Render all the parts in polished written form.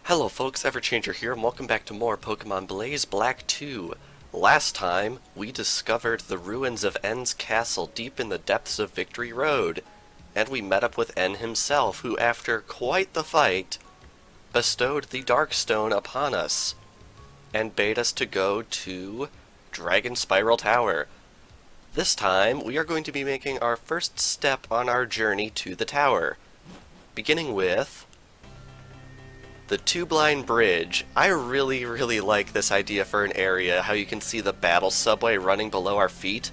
Hello folks, Everchanger here, and welcome back to more Pokemon Blaze Black 2. Last time, we discovered the ruins of N's castle deep in the depths of Victory Road, and we met up with N himself, who after quite the fight, bestowed the Darkstone upon us, and bade us to go to Dragonspiral Tower. This time, we are going to be making our first step on our journey to the tower, beginning with the two-line bridge. I really like this idea for an area, how you can see the battle subway running below our feet.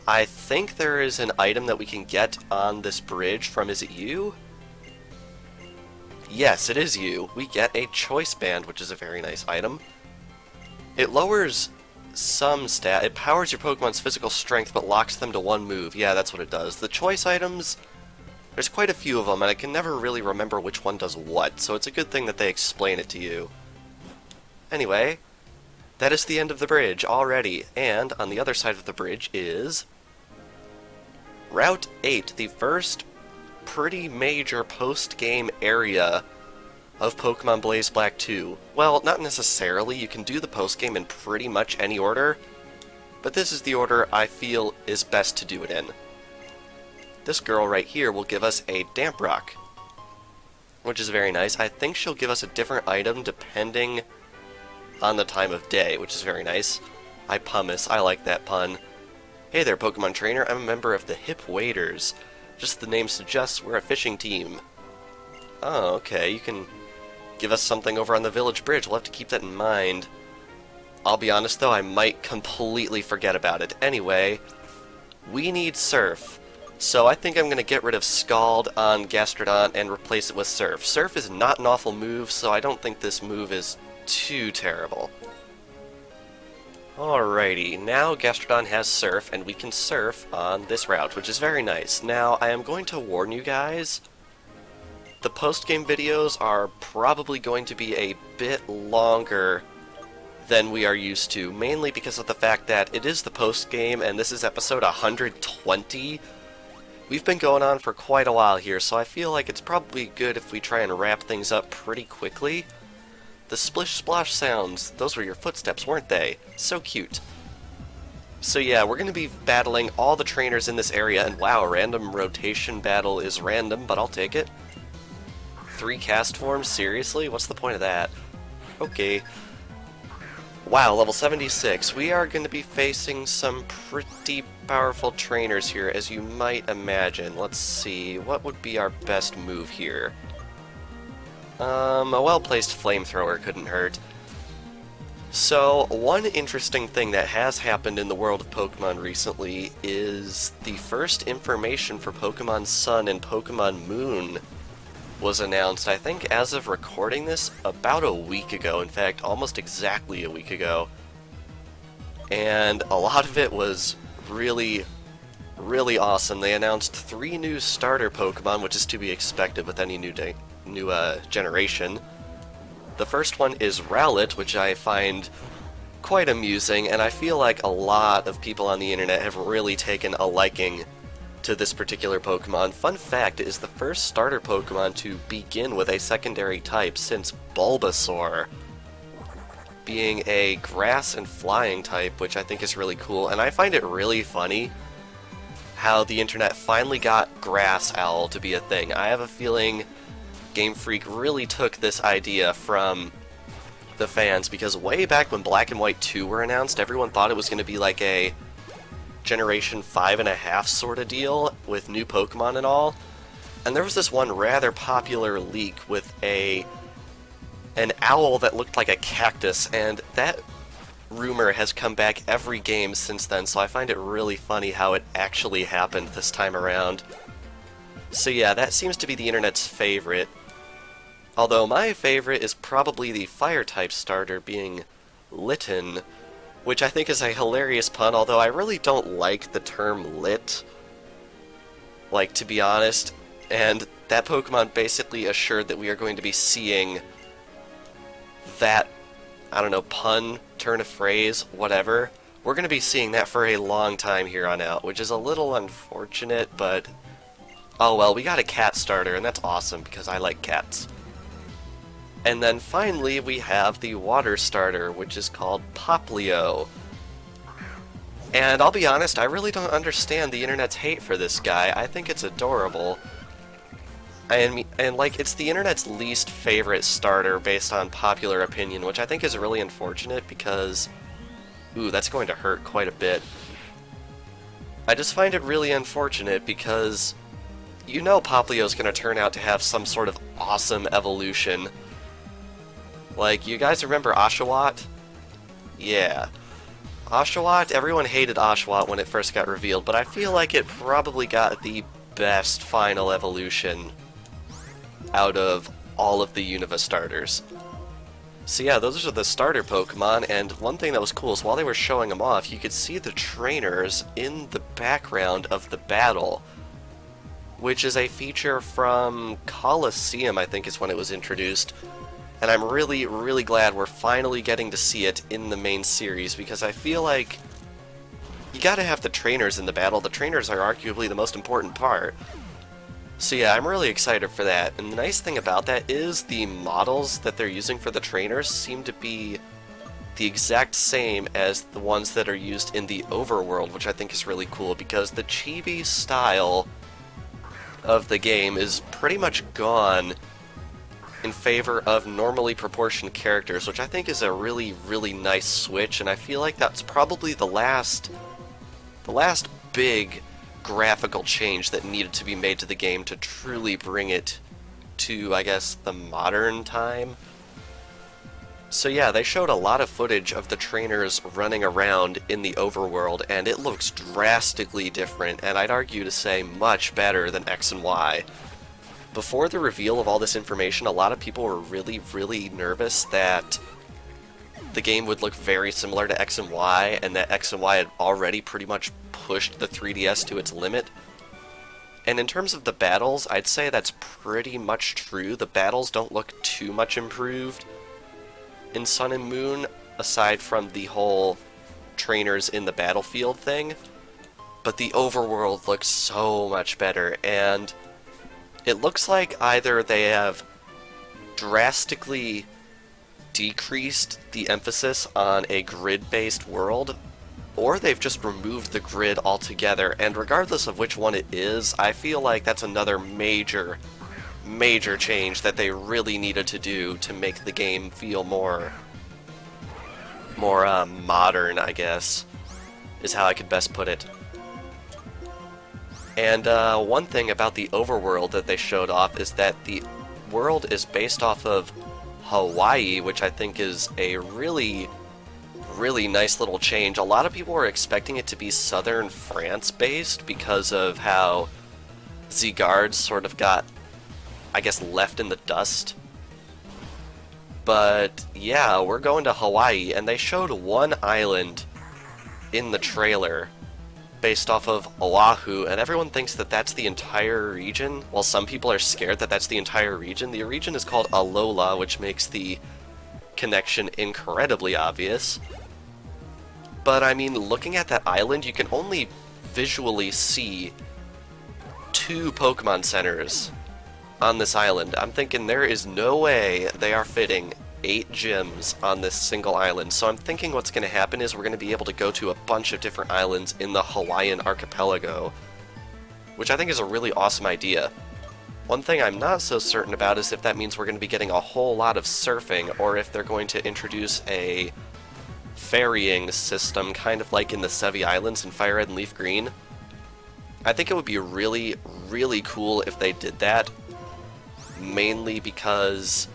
I think there is an item that we can get on this bridge from, is it you? Yes, it is you. We get a choice band, which is a very nice item. It lowers some stat. It powers your Pokemon's physical strength, but locks them to one move. Yeah, that's what it does. The choice items, there's quite a few of them, and I can never really remember which one does what, so it's a good thing that they explain it to you. Anyway, that is the end of the bridge already, and on the other side of the bridge is Route 8, the first pretty major post-game area of Pokemon Blaze Black 2. Well, not necessarily. You can do the post-game in pretty much any order, but this is the order I feel is best to do it in. This girl right here will give us a Damp Rock, which is very nice. I think she'll give us a different item depending on the time of day, which is very nice. I pumice. I like that pun. Hey there, Pokemon Trainer. I'm a member of the Hip Waders. Just the name suggests we're a fishing team. Oh, okay. You can give us something over on the village bridge. We'll have to keep that in mind. I'll be honest, though, I might completely forget about it. Anyway, we need Surf. So I think I'm going to get rid of Scald on Gastrodon and replace it with Surf. Surf is not an awful move, so I don't think this move is too terrible. Alrighty, now Gastrodon has Surf, and we can Surf on this route, which is very nice. Now, I am going to warn you guys, the post-game videos are probably going to be a bit longer than we are used to, mainly because of the fact that it is the post-game, and this is episode 120. We've been going on for quite a while here, so I feel like it's probably good if we try and wrap things up pretty quickly. The splish-splosh sounds, those were your footsteps, weren't they? So cute. So yeah, we're going to be battling all the trainers in this area, and wow, a random rotation battle is random, but I'll take it. 3 cast forms? Seriously? What's the point of that? Okay. Wow, level 76. We are going to be facing some pretty powerful trainers here, as you might imagine. Let's see, what would be our best move here? A well-placed flamethrower couldn't hurt. So, one interesting thing that has happened in the world of Pokemon recently is the first information for Pokemon Sun and Pokemon Moon was announced, I think, as of recording this, about a week ago. In fact, almost exactly a week ago. And a lot of it was really awesome. They announced 3 new starter Pokemon, which is to be expected with any new generation. The first one is Rowlet, which I find quite amusing, and I feel like a lot of people on the internet have really taken a liking to this particular Pokemon. Fun fact, it is the first starter Pokemon to begin with a secondary type since Bulbasaur, being a grass and flying type, which I think is really cool. And I find it really funny how the internet finally got Grass Owl to be a thing. I have a feeling Game Freak really took this idea from the fans, because way back when Black and White 2 were announced, everyone thought it was going to be like a Generation 5.5 sort of deal with new Pokemon and all. And there was this one rather popular leak with an owl that looked like a cactus, and that rumor has come back every game since then, so I find it really funny how it actually happened this time around. So yeah, that seems to be the internet's favorite. Although my favorite is probably the Fire-type starter being Litten, which I think is a hilarious pun, although I really don't like the term lit, like, to be honest. And that Pokemon basically assured that we are going to be seeing that, I don't know, pun, turn of phrase, whatever. We're going to be seeing that for a long time here on out, which is a little unfortunate, but oh well, we got a cat starter, and that's awesome, because I like cats. And then finally we have the water starter, which is called Poplio. And I'll be honest, I really don't understand the internet's hate for this guy. I think it's adorable. And like, it's the internet's least favorite starter based on popular opinion, which I think is really unfortunate because... Ooh, that's going to hurt quite a bit. I just find it really unfortunate because... You know Poplio's going to turn out to have some sort of awesome evolution. Like, you guys remember Oshawott? Yeah. Oshawott, everyone hated Oshawott when it first got revealed, but I feel like it probably got the best final evolution out of all of the Unova starters. So yeah, those are the starter Pokemon, and one thing that was cool is while they were showing them off, you could see the trainers in the background of the battle, which is a feature from Coliseum, I think is when it was introduced. And I'm really, really glad we're finally getting to see it in the main series, because I feel like you gotta have the trainers in the battle. The trainers are arguably the most important part. So yeah, I'm really excited for that. And the nice thing about that is the models that they're using for the trainers seem to be the exact same as the ones that are used in the overworld, which I think is really cool, because the chibi style of the game is pretty much gone in favor of normally proportioned characters, which I think is a really, really nice switch, and I feel like that's probably the last big graphical change that needed to be made to the game to truly bring it to, I guess, the modern time. So yeah, they showed a lot of footage of the trainers running around in the overworld, and it looks drastically different, and I'd argue to say much better than X and Y. Before the reveal of all this information, a lot of people were really, really nervous that the game would look very similar to X and Y, and that X and Y had already pretty much pushed the 3DS to its limit. And in terms of the battles, I'd say that's pretty much true. The battles don't look too much improved in Sun and Moon, aside from the whole trainers in the battlefield thing. But the overworld looks so much better, and it looks like either they have drastically decreased the emphasis on a grid-based world, or they've just removed the grid altogether, and regardless of which one it is, I feel like that's another major change that they really needed to do to make the game feel more modern, I guess, is how I could best put it. And one thing about the overworld that they showed off is that the world is based off of Hawaii, which I think is a really, really nice little change. A lot of people were expecting it to be southern France based because of how Zygarde sort of got, I guess, left in the dust. But yeah, we're going to Hawaii, and they showed one island in the trailer based off of Oahu, and everyone thinks that that's the entire region, while some people are scared that that's the entire region. The region is called Alola, which makes the connection incredibly obvious. But I mean, looking at that island, you can only visually see 2 Pokemon centers on this island. I'm thinking there is no way they are fitting 8 gyms on this single island, so I'm thinking what's going to happen is we're going to be able to go to a bunch of different islands in the Hawaiian archipelago, which I think is a really awesome idea. One thing I'm not so certain about is if that means we're going to be getting a whole lot of surfing, or if they're going to introduce a ferrying system, kind of like in the Sevi Islands in Fire Red and Leaf Green. I think it would be really, really cool if they did that, mainly because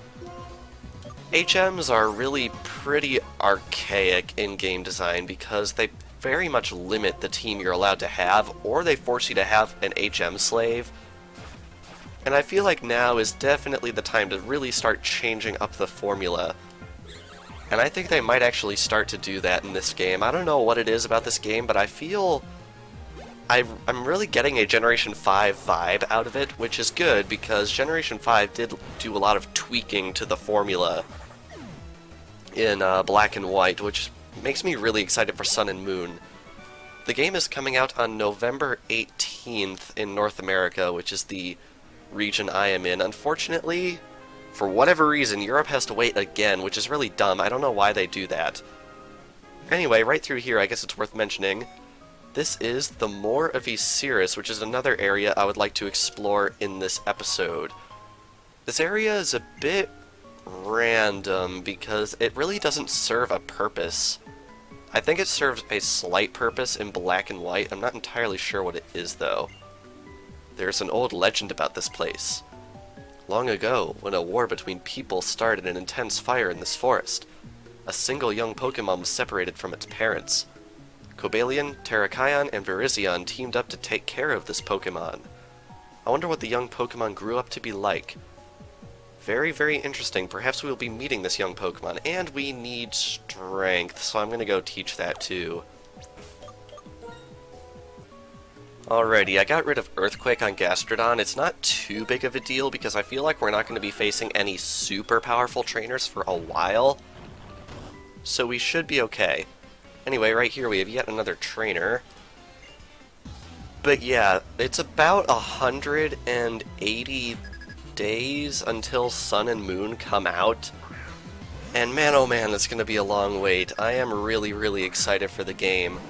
HMs are really pretty archaic in game design because they very much limit the team you're allowed to have, or they force you to have an HM slave. And I feel like now is definitely the time to really start changing up the formula. And I think they might actually start to do that in this game. I don't know what it is about this game, but I feel I'm really getting a Generation 5 vibe out of it, which is good because Generation 5 did do a lot of tweaking to the formula in Black and White, which makes me really excited for Sun and Moon. The game is coming out on November 18th in North America, which is the region I am in. Unfortunately, For whatever reason, Europe has to wait again, which is really dumb. I don't know why they do that. Anyway, right through here, I guess it's worth mentioning, this is the Moor of Icirrus, which is another area I would like to explore in this episode. This area is a bit random because it really doesn't serve a purpose. I think it serves a slight purpose in black and white. I'm not entirely sure what it is, though. There's an old legend about this place. Long ago, when a war between people started an intense fire in this forest, a single young Pokémon was separated from its parents. Cobalion, Terrakion, and Virizion teamed up to take care of this Pokémon. I wonder what the young Pokémon grew up to be like. Very, very interesting. Perhaps we will be meeting this young Pokémon, and we need strength, so I'm going to go teach that too. Alrighty, I got rid of Earthquake on Gastrodon. It's not too big of a deal because I feel like we're not going to be facing any super powerful trainers for a while, so we should be okay. Anyway, right here we have yet another trainer. But yeah, it's about 180 days until Sun and Moon come out. And man, oh man, it's going to be a long wait. I am really, really excited for the game.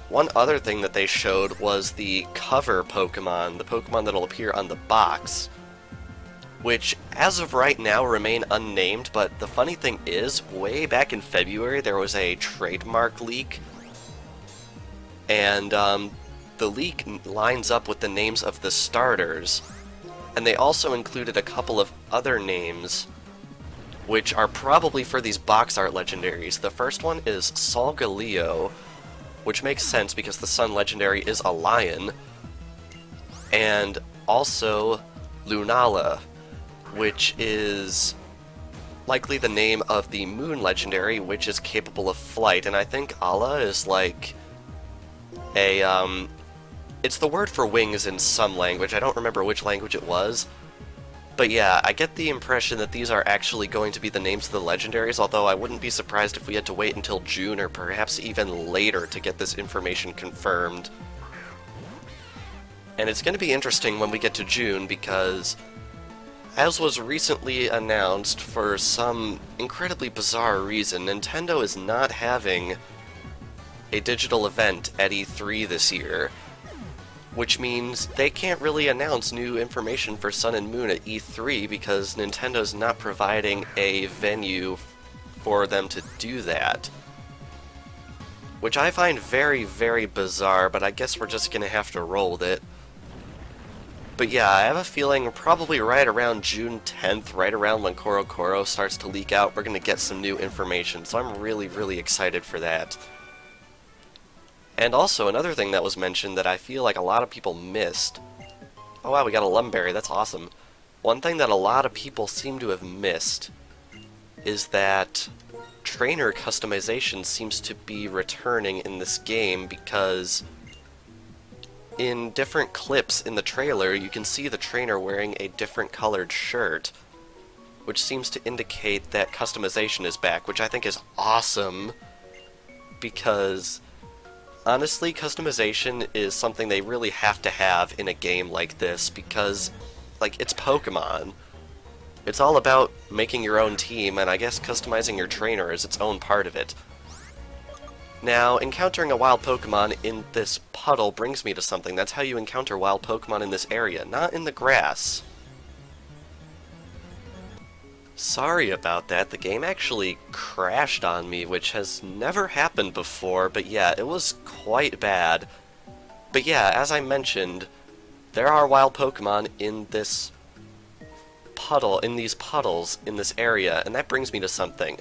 One other thing that they showed was the cover Pokemon, the Pokemon that'll appear on the box, which as of right now remain unnamed, but the funny thing is, way back in February there was a trademark leak, and the leak lines up with the names of the starters, and they also included a couple of other names which are probably for these box art legendaries. The first one is Solgaleo, which makes sense because the Sun legendary is a lion, and also Lunala, which is likely the name of the Moon legendary, which is capable of flight, and I think Ala is like a, it's the word for wings in some language. I don't remember which language it was. But yeah, I get the impression that these are actually going to be the names of the legendaries, although I wouldn't be surprised if we had to wait until June or perhaps even later to get this information confirmed. And it's going to be interesting when we get to June because, as was recently announced, for some incredibly bizarre reason, Nintendo is not having a digital event at E3 this year, which means they can't really announce new information for Sun and Moon at E3 because Nintendo's not providing a venue for them to do that. Which I find very, very bizarre, but I guess we're just gonna have to roll with it. But yeah, I have a feeling probably right around June 10th, right around when Korokoro starts to leak out, we're gonna get some new information, so I'm really, really excited for that. And also, another thing that was mentioned that I feel like a lot of people missed. Oh wow, we got a Lumberry, that's awesome. One thing that a lot of people seem to have missed is that trainer customization seems to be returning in this game because in different clips in the trailer you can see the trainer wearing a different colored shirt, which seems to indicate that customization is back, which I think is awesome because honestly, customization is something they really have to have in a game like this because, like, it's Pokemon. It's all about making your own team, and I guess customizing your trainer is its own part of it. Now, encountering a wild Pokemon in this puddle brings me to something. That's how you encounter wild Pokemon in this area, not in the grass. Sorry about that, the game actually crashed on me, which has never happened before, but yeah, it was quite bad. But yeah, as I mentioned, there are wild Pokemon in this puddle, in these puddles, in this area, and that brings me to something.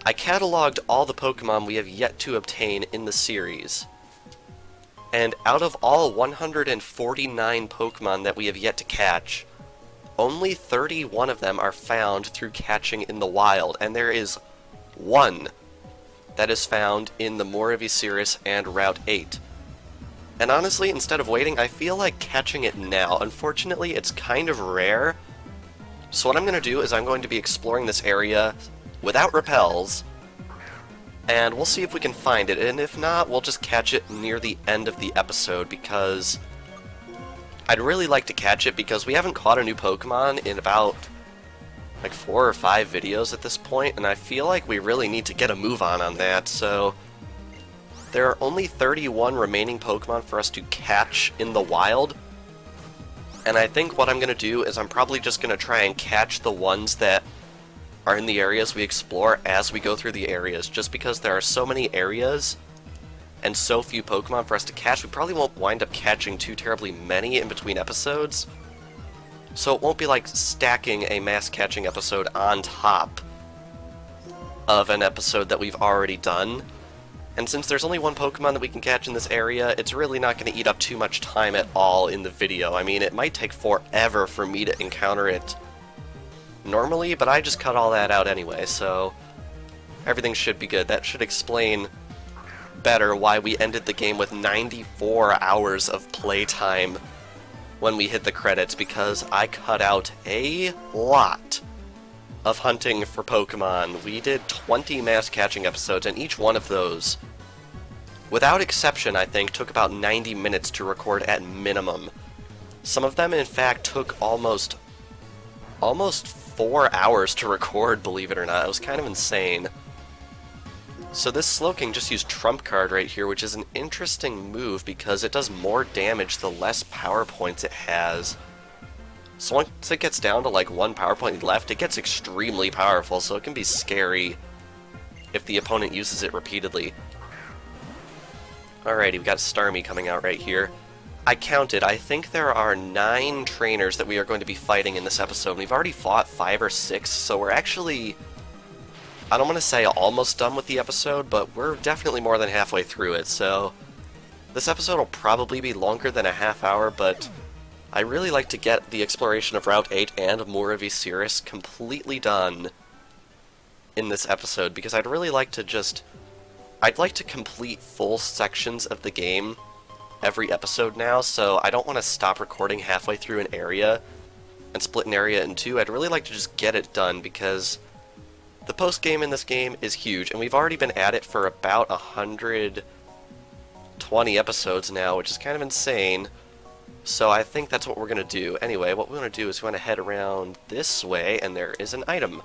I cataloged all the Pokemon we have yet to obtain in the series, and out of all 149 Pokemon that we have yet to catch, only 31 of them are found through catching in the wild, and there is one that is found in the Moor of Icirrus and Route 8. And honestly, instead of waiting, I feel like catching it now. Unfortunately, it's kind of rare, so what I'm going to do is I'm going to be exploring this area without repels, and we'll see if we can find it, and if not, we'll just catch it near the end of the episode, because I'd really like to catch it because we haven't caught a new Pokemon in about like 4 or 5 videos at this point, and I feel like we really need to get a move on that, so there are only 31 remaining Pokemon for us to catch in the wild, and I think what I'm going to do is I'm probably just going to try and catch the ones that are in the areas we explore as we go through the areas, just because there are so many areas and so few Pokemon for us to catch. We probably won't wind up catching too terribly many in between episodes, so it won't be like stacking a mass catching episode on top of an episode that we've already done. And since there's only one Pokemon that we can catch in this area, it's really not going to eat up too much time at all in the video. I mean, it might take forever for me to encounter it normally, but I just cut all that out anyway, so everything should be good. That should explain better why we ended the game with 94 hours of playtime when we hit the credits, because I cut out a lot of hunting for Pokemon. We did 20 mass catching episodes, and each one of those, without exception, I think, took about 90 minutes to record at minimum. Some of them, in fact, took almost 4 hours to record, believe it or not. It was kind of insane. So this Slowking just used Trump Card right here, which is an interesting move because it does more damage the less power points it has. So once it gets down to like 1 power point left, it gets extremely powerful, so it can be scary if the opponent uses it repeatedly. Alrighty, we've got Starmie coming out right here. I counted, I think there are 9 trainers that we are going to be fighting in this episode. We've already fought 5 or 6, so we're actually, I don't want to say almost done with the episode, but we're definitely more than halfway through it, so this episode will probably be longer than a half hour, but I really like to get the exploration of Route 8 and Moor of Icirrus completely done in this episode, because I'd really like to I'd like to complete full sections of the game every episode now, so I don't want to stop recording halfway through an area and split an area in 2. I'd really like to just get it done, because the post-game in this game is huge, and we've already been at it for about 120 episodes now, which is kind of insane. So I think that's what we're going to do. Anyway, what we want to do is we want to head around this way, and there is an item.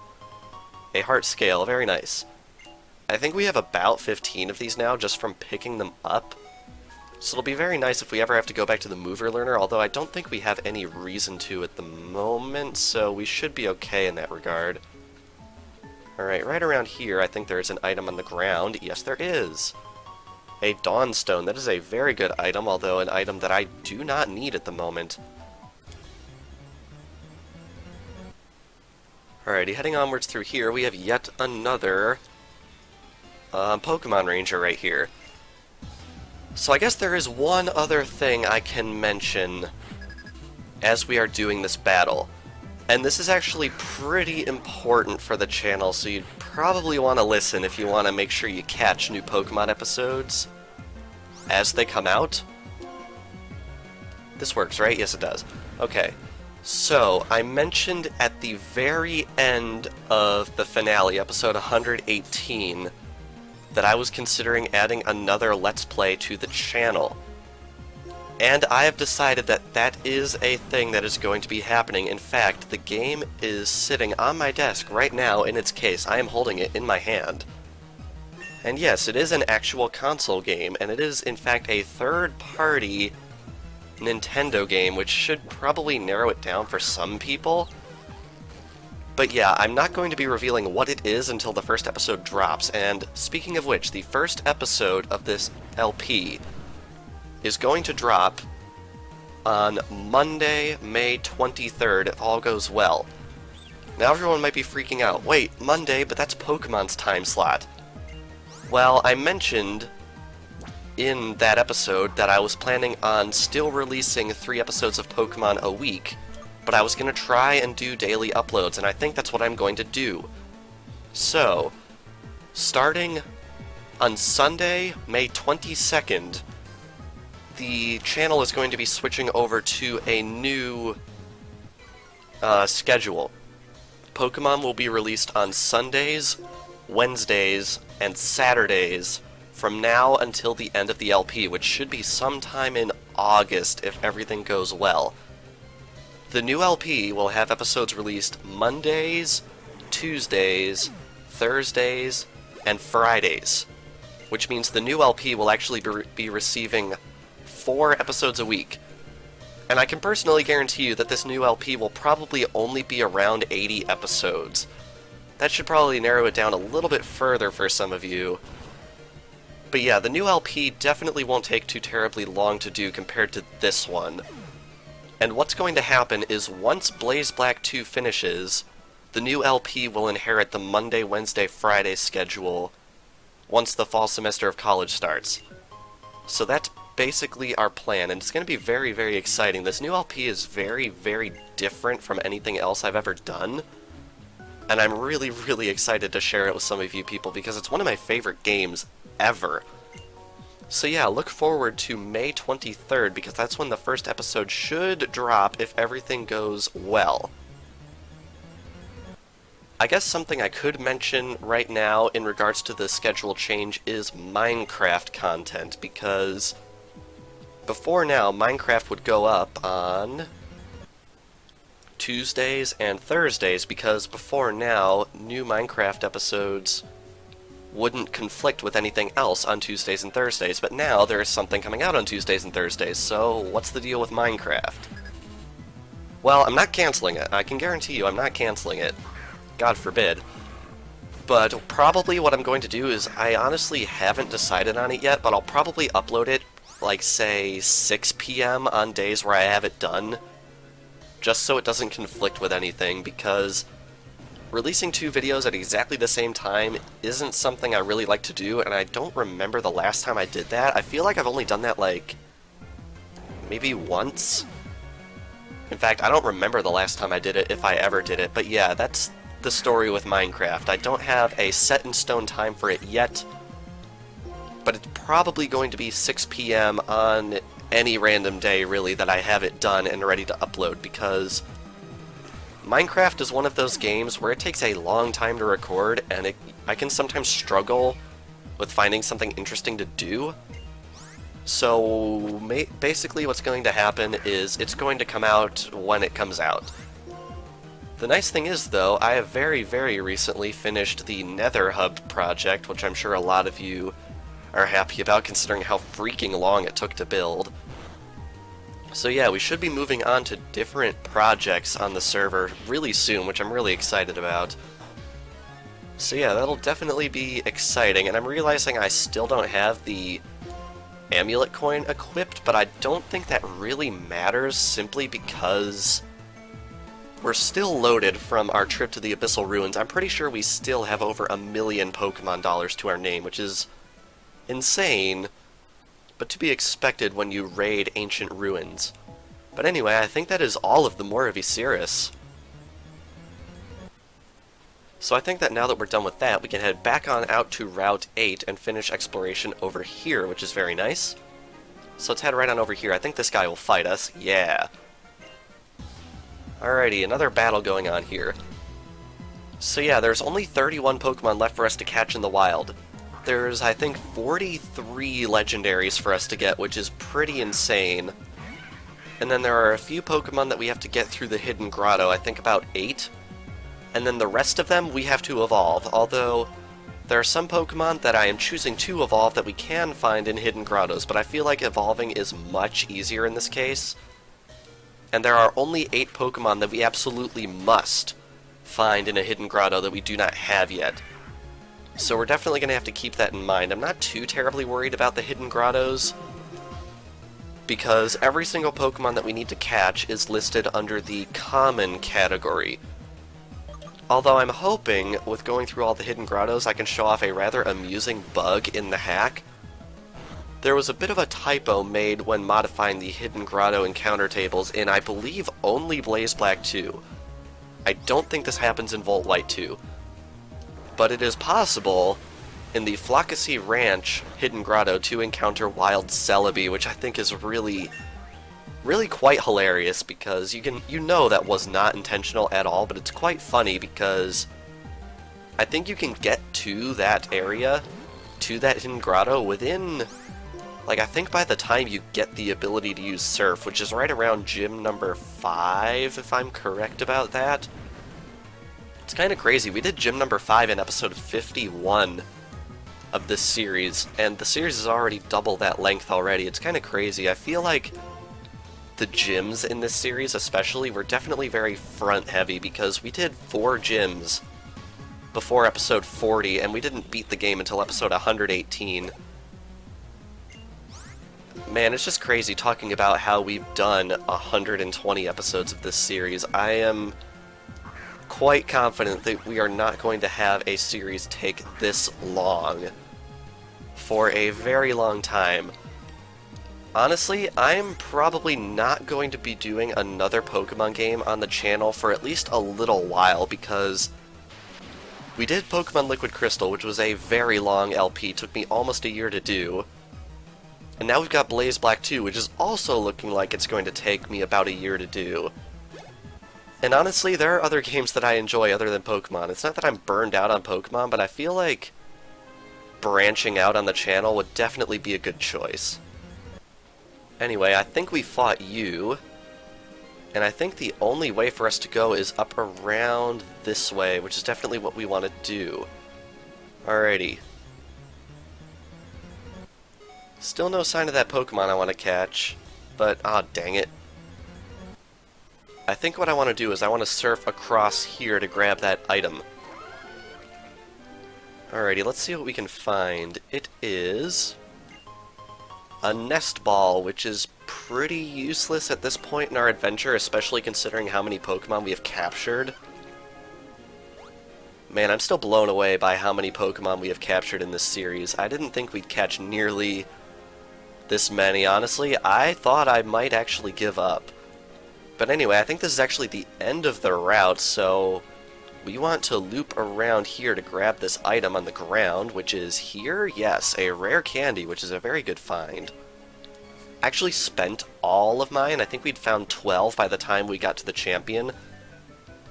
A heart scale, very nice. I think we have about 15 of these now, just from picking them up. So it'll be very nice if we ever have to go back to the Mover Learner, although I don't think we have any reason to at the moment, so we should be okay in that regard. Alright, right around here, I think there is an item on the ground. Yes, there is. A Dawnstone. That is a very good item, although an item that I do not need at the moment. Alrighty, heading onwards through here, we have yet another Pokemon Ranger right here. So I guess there is one other thing I can mention as we are doing this battle. And this is actually pretty important for the channel, so you'd probably want to listen if you want to make sure you catch new Pokemon episodes as they come out. This works, right? Yes, it does. Okay. So, I mentioned at the very end of the finale, episode 118, that I was considering adding another Let's Play to the channel. And I have decided that that is a thing that is going to be happening. In fact, the game is sitting on my desk right now in its case. I am holding it in my hand. And yes, it is an actual console game, and it is in fact a third-party Nintendo game, which should probably narrow it down for some people. But yeah, I'm not going to be revealing what it is until the first episode drops, and speaking of which, the first episode of this LP is going to drop on Monday, May 23rd, if all goes well. Now everyone might be freaking out. Wait, Monday, but that's Pokemon's time slot. Well, I mentioned in that episode that I was planning on still releasing 3 episodes of Pokemon a week, but I was going to try and do daily uploads, and I think that's what I'm going to do. So, starting on Sunday, May 22nd, the channel is going to be switching over to a new schedule. Pokemon will be released on Sundays, Wednesdays, and Saturdays from now until the end of the LP, which should be sometime in August if everything goes well. The new LP will have episodes released Mondays, Tuesdays, Thursdays, and Fridays, which means the new LP will actually be receiving 4 episodes a week. And I can personally guarantee you that this new LP will probably only be around 80 episodes. That should probably narrow it down a little bit further for some of you. But yeah, the new LP definitely won't take too terribly long to do compared to this one. And what's going to happen is once Blaze Black 2 finishes, the new LP will inherit the Monday, Wednesday, Friday schedule once the fall semester of college starts. So that's basically our plan, and it's going to be very, very exciting. This new LP is very, very different from anything else I've ever done, and I'm really, really excited to share it with some of you people because it's one of my favorite games ever. So yeah, look forward to May 23rd because that's when the first episode should drop if everything goes well. I guess something I could mention right now in regards to the schedule change is Minecraft content, because before now, Minecraft would go up on Tuesdays and Thursdays, because before now, new Minecraft episodes wouldn't conflict with anything else on Tuesdays and Thursdays, but now there is something coming out on Tuesdays and Thursdays, so what's the deal with Minecraft? Well, I'm not canceling it. I can guarantee you I'm not canceling it. God forbid. But probably what I'm going to do is, I honestly haven't decided on it yet, but I'll probably upload it, like, say, 6 p.m. on days where I have it done, just so it doesn't conflict with anything, because releasing 2 videos at exactly the same time isn't something I really like to do, and I don't remember the last time I did that. I feel like I've only done that, like, maybe once. In fact, I don't remember the last time I did it, if I ever did it, but yeah, that's the story with Minecraft. I don't have a set-in-stone time for it yet, but it's probably going to be 6 p.m. on any random day, really, that I have it done and ready to upload, because Minecraft is one of those games where it takes a long time to record, and I can sometimes struggle with finding something interesting to do. So basically what's going to happen is it's going to come out when it comes out. The nice thing is, though, I have very, very recently finished the Nether Hub project, which I'm sure a lot of you are happy about considering how freaking long it took to build. So yeah, we should be moving on to different projects on the server really soon, which I'm really excited about. So yeah, that'll definitely be exciting, and I'm realizing I still don't have the amulet coin equipped, but I don't think that really matters simply because we're still loaded from our trip to the Abyssal Ruins. I'm pretty sure we still have over 1 million Pokémon dollars to our name, which is insane, but to be expected when you raid ancient ruins. But anyway, I think that is all of the Moor of Icirrus. So I think that now that we're done with that, we can head back on out to Route 8 and finish exploration over here, which is very nice. So let's head right on over here. I think this guy will fight us. Yeah. Alrighty, another battle going on here. So yeah, there's only 31 Pokemon left for us to catch in the wild. There's, I think, 43 legendaries for us to get, which is pretty insane. And then there are a few Pokemon that we have to get through the Hidden Grotto, I think about 8. And then the rest of them we have to evolve, although there are some Pokemon that I am choosing to evolve that we can find in Hidden Grottos, but I feel like evolving is much easier in this case. And there are only 8 Pokemon that we absolutely must find in a Hidden Grotto that we do not have yet. So we're definitely going to have to keep that in mind. I'm not too terribly worried about the Hidden Grottos, because every single Pokemon that we need to catch is listed under the Common category. Although I'm hoping, with going through all the Hidden Grottos, I can show off a rather amusing bug in the hack. There was a bit of a typo made when modifying the Hidden Grotto encounter tables in, I believe, only Blaze Black 2. I don't think this happens in Volt White 2. But it is possible in the Flockacy Ranch Hidden Grotto to encounter Wild Celebi, which I think is really quite hilarious, because you know that was not intentional at all, but it's quite funny because I think you can get to that area, to that Hidden Grotto, within Like, I think by the time you get the ability to use Surf, which is right around gym number 5, if I'm correct about that. It's kind of crazy. We did gym number 5 in episode 51 of this series, and the series is already double that length already. It's kind of crazy. I feel like the gyms in this series especially were definitely very front-heavy, because we did 4 gyms before episode 40, and we didn't beat the game until episode 118. Man, it's just crazy talking about how we've done 120 episodes of this series. I am quite confident that we are not going to have a series take this long for a very long time. Honestly, I'm probably not going to be doing another Pokemon game on the channel for at least a little while, because we did Pokemon Liquid Crystal, which was a very long LP, took me almost a year to do. And now we've got Blaze Black 2, which is also looking like it's going to take me about a year to do. And honestly, there are other games that I enjoy other than Pokemon. It's not that I'm burned out on Pokemon, but I feel like branching out on the channel would definitely be a good choice. Anyway, I think we fought you, and I think the only way for us to go is up around this way, which is definitely what we want to do. Alrighty. Still no sign of that Pokemon I want to catch, but dang it. I think what I want to do is I want to surf across here to grab that item. Alrighty, let's see what we can find. It is a nest ball, which is pretty useless at this point in our adventure, especially considering how many Pokemon we have captured. Man, I'm still blown away by how many Pokemon we have captured in this series. I didn't think we'd catch nearly this many, honestly. I thought I might actually give up. But anyway, I think this is actually the end of the route, so we want to loop around here to grab this item on the ground, which is here? Yes, a rare candy, which is a very good find. I actually spent all of mine. I think we'd found 12 by the time we got to the champion.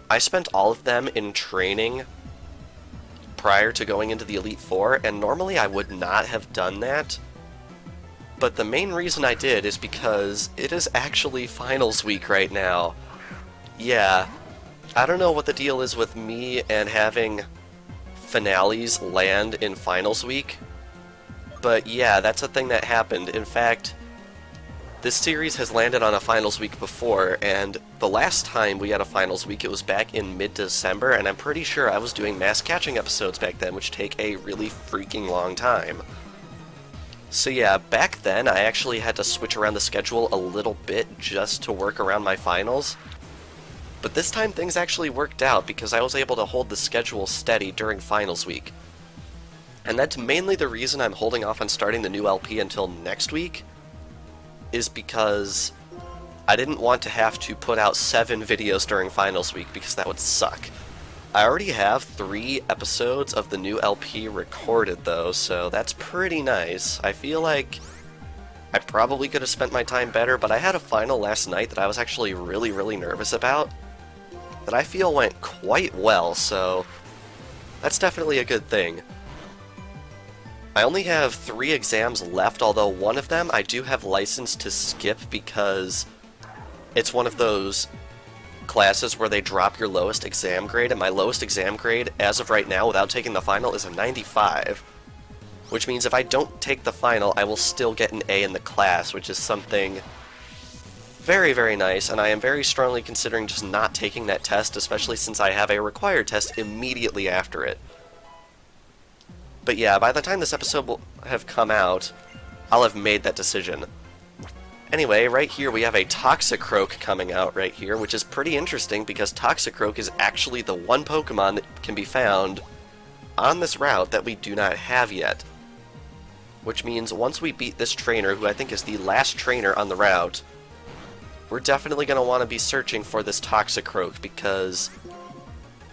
I spent all of them in training prior to going into the Elite Four, and normally I would not have done that. But the main reason I did is because it is actually finals week right now. Yeah, I don't know what the deal is with me and having finales land in finals week, but yeah, that's a thing that happened. In fact, this series has landed on a finals week before, and the last time we had a finals week, it was back in mid-December, and I'm pretty sure I was doing mass catching episodes back then, which take a really freaking long time. So yeah, back then I actually had to switch around the schedule a little bit just to work around my finals. But this time things actually worked out because I was able to hold the schedule steady during finals week. And that's mainly the reason I'm holding off on starting the new LP until next week, is because I didn't want to have to put out 7 videos during finals week, because that would suck. I already have 3 episodes of the new LP recorded though, so that's pretty nice. I feel like I probably could have spent my time better, but I had a final last night that I was actually really nervous about, that I feel went quite well, so that's definitely a good thing. I only have 3 exams left, although one of them I do have license to skip because it's one of those classes where they drop your lowest exam grade, and my lowest exam grade as of right now without taking the final is a 95, which means if I don't take the final I will still get an A in the class, which is something very nice, and I am very strongly considering just not taking that test, especially since I have a required test immediately after it. But yeah, by the time this episode will have come out, I'll have made that decision. Anyway, right here we have a Toxicroak coming out right here, which is pretty interesting because Toxicroak is actually the one Pokemon that can be found on this route that we do not have yet. Which means once we beat this trainer, who I think is the last trainer on the route, we're definitely going to want to be searching for this Toxicroak because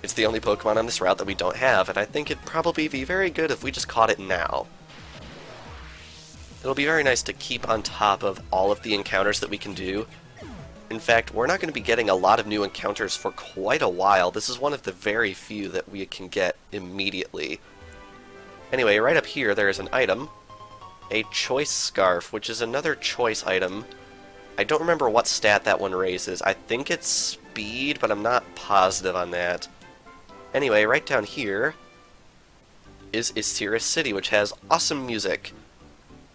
it's the only Pokemon on this route that we don't have, and I think it'd probably be very good if we just caught it now. It'll be very nice to keep on top of all of the encounters that we can do. In fact, we're not going to be getting a lot of new encounters for quite a while. This is one of the very few that we can get immediately. Anyway, right up here there is an item, a choice scarf, which is another choice item. I don't remember what stat that one raises. I think it's speed, but I'm not positive on that. Anyway, right down here is Icirrus City, which has awesome music.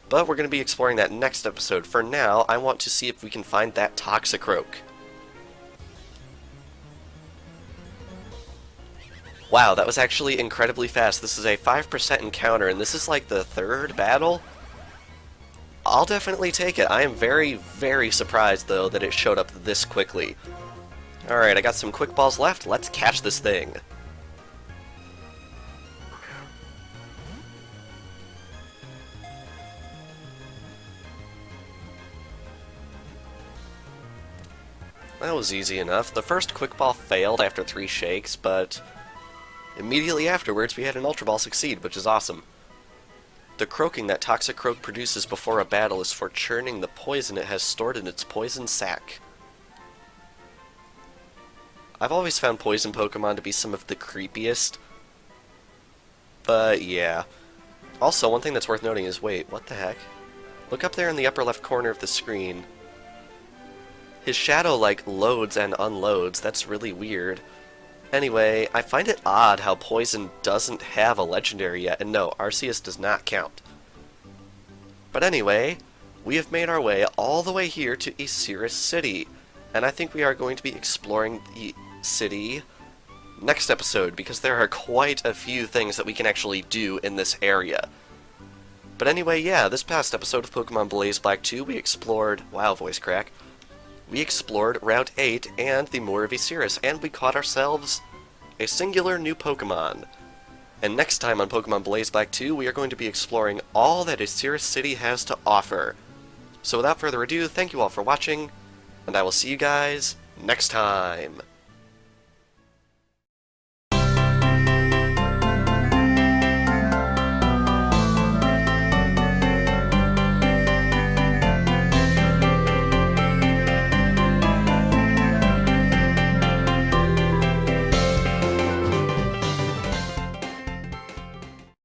But we're going to be exploring that next episode. For now, I want to see if we can find that Toxicroak. Wow, that was actually incredibly fast. This is a 5% encounter, and this is like the third battle? I'll definitely take it. I am very, very surprised, though, that it showed up this quickly. Alright, I got some quick balls left. Let's catch this thing. That was easy enough. The first quick ball failed after 3 shakes, but immediately afterwards we had an Ultra Ball succeed, which is awesome. The croaking that Toxicroak produces before a battle is for churning the poison it has stored in its poison sac. I've always found poison Pokemon to be some of the creepiest, but yeah. Also, one thing that's worth noting is, wait, what the heck? Look up there in the upper left corner of the screen. His shadow, like, loads and unloads. That's really weird. Anyway, I find it odd how Poison doesn't have a legendary yet, and no, Arceus does not count. But anyway, we have made our way all the way here to Icirrus City, and I think we are going to be exploring the city next episode, because there are quite a few things that we can actually do in this area. But anyway, yeah, this past episode of Pokemon Blaze Black 2, we explored... wow, voice crack. We explored Route 8 and the Moor of Icirrus, and we caught ourselves a singular new Pokemon. And next time on Pokemon Blaze Black 2, we are going to be exploring all that Icirrus City has to offer. So without further ado, thank you all for watching, and I will see you guys next time.